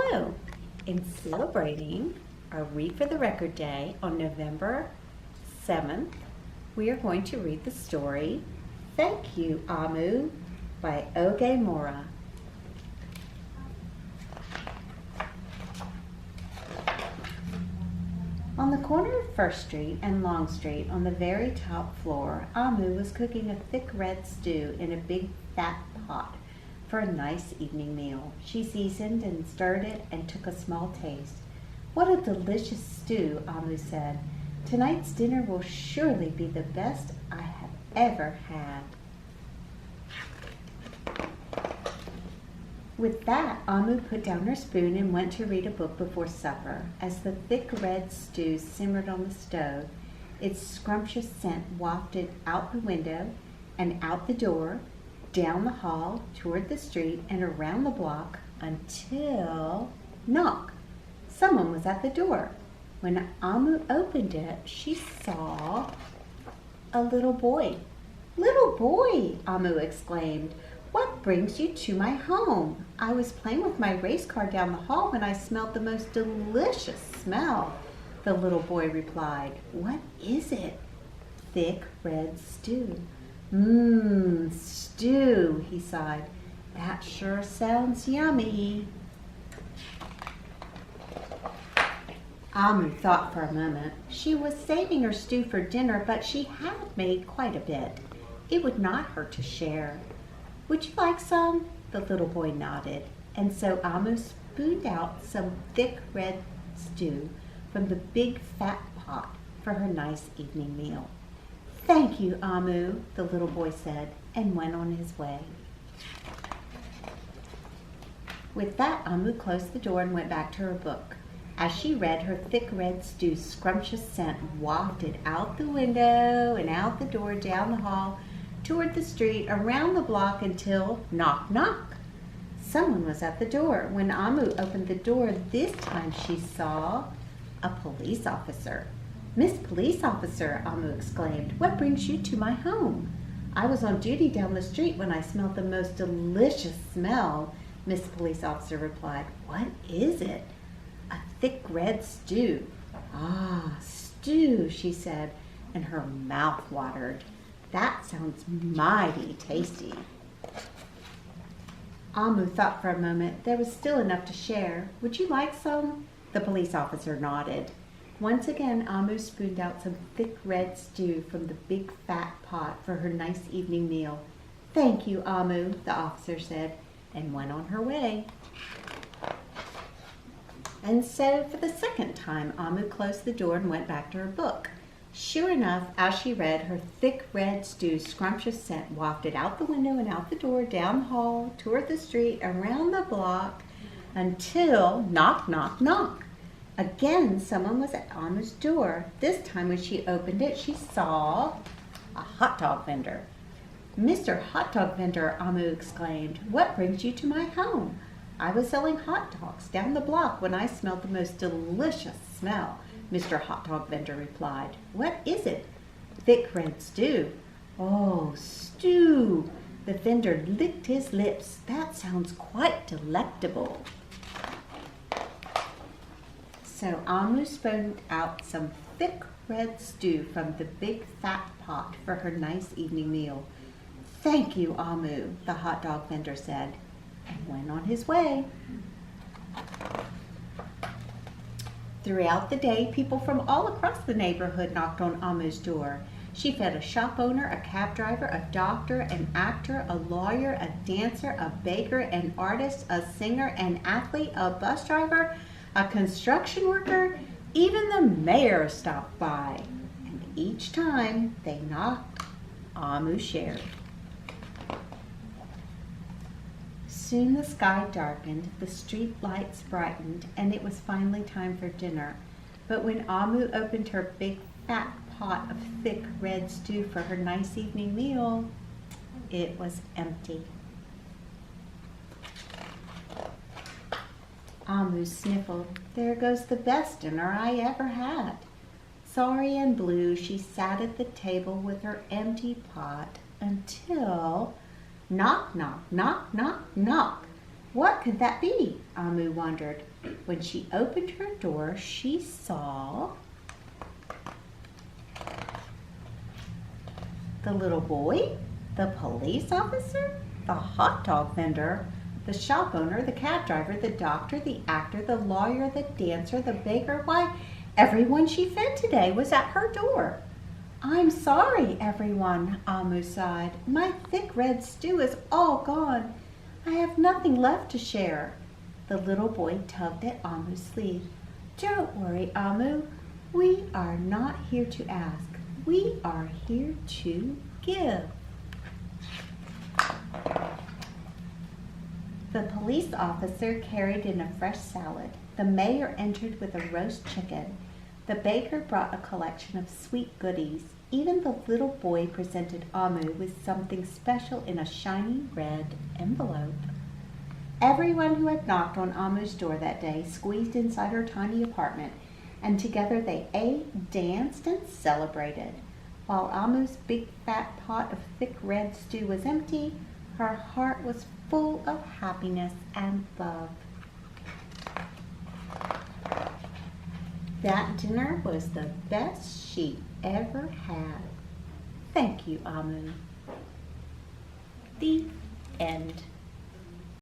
Hello! In celebrating our Read for the Record Day on November 7th, we are going to read the story Thank You, Amu by Oge Mora. On the corner of First Street and Long Street on the very top floor, Amu was cooking a thick red stew in a big fat pot for a nice evening meal. She seasoned and stirred it and took a small taste. What a delicious stew, Amu said. Tonight's dinner will surely be the best I have ever had. With that, Amu put down her spoon and went to read a book before supper. As the thick red stew simmered on the stove, its scrumptious scent wafted out the window and out the door, down the hall, toward the street, and around the block until... knock! Someone was at the door. When Amu opened it, she saw a little boy. "Little boy," Amu exclaimed, "what brings you to my home? I was playing with my race car down the hall when I smelled the most delicious smell." The little boy replied, "What is it?" "Thick red stew." Stew," he sighed. "That sure sounds yummy." Amu thought for a moment. She was saving her stew for dinner, but she had made quite a bit. It would not hurt to share. "Would you like some?" The little boy nodded, and so Amu spooned out some thick red stew from the big fat pot for her nice evening meal. "Thank you, Amu," the little boy said, and went on his way. With that, Amu closed the door and went back to her book. As she read, her thick red stew's scrumptious scent wafted out the window and out the door, down the hall, toward the street, around the block, until knock, knock. Someone was at the door. When Amu opened the door, this time she saw a police officer. "Miss Police Officer," Amu exclaimed, "what brings you to my home?" "I was on duty down the street when I smelled the most delicious smell," Miss Police Officer replied. "What is it?" "A thick red stew." "Ah, stew," she said, and her mouth watered. "That sounds mighty tasty." Amu thought for a moment. There was still enough to share. "Would you like some?" The police officer nodded. Once again, Amu spooned out some thick red stew from the big fat pot for her nice evening meal. "Thank you, Amu," the officer said, and went on her way. And so, for the second time, Amu closed the door and went back to her book. Sure enough, as she read, her thick red stew's scrumptious scent wafted out the window and out the door, down the hall, toward the street, around the block, until knock, knock, knock. Again, someone was at Amu's door. This time when she opened it, she saw a hot dog vendor. "Mr. Hot Dog Vendor," Amu exclaimed, "what brings you to my home?" "I was selling hot dogs down the block when I smelled the most delicious smell," Mr. Hot Dog Vendor replied. "What is it?" "Thick red stew." "Oh, stew." The vendor licked his lips. "That sounds quite delectable." So Amu spooned out some thick red stew from the big fat pot for her nice evening meal. "Thank you, Amu," the hot dog vendor said, and went on his way. Throughout the day, people from all across the neighborhood knocked on Amu's door. She fed a shop owner, a cab driver, a doctor, an actor, a lawyer, a dancer, a baker, an artist, a singer, an athlete, a bus driver, a construction worker. Even the mayor stopped by. And each time they knocked, Amu shared. Soon the sky darkened, the street lights brightened, and it was finally time for dinner. But when Amu opened her big fat pot of thick red stew for her nice evening meal, it was empty. Amu sniffled. "There goes the best dinner I ever had." Sorry and blue, she sat at the table with her empty pot until... knock, knock, knock, knock, knock. What could that be? Amu wondered. When she opened her door, she saw the little boy, the police officer, the hot dog vendor, the shop owner, the cab driver, the doctor, the actor, the lawyer, the dancer, the baker. Why, everyone she fed today was at her door. I'm sorry, everyone, Amu sighed. My thick red stew is all gone. I have nothing left to share. The little boy tugged at Amu's sleeve. Don't worry, Amu. We are not here to ask. We are here to give. The police officer carried in a fresh salad. The mayor entered with a roast chicken. The baker brought a collection of sweet goodies. Even the little boy presented Amu with something special in a shiny red envelope. Everyone who had knocked on Amu's door that day squeezed inside her tiny apartment, and together they ate, danced, and celebrated. While Amu's big fat pot of thick red stew was empty, her heart was full of happiness and love. That dinner was the best she ever had. Thank you, Amu. The end.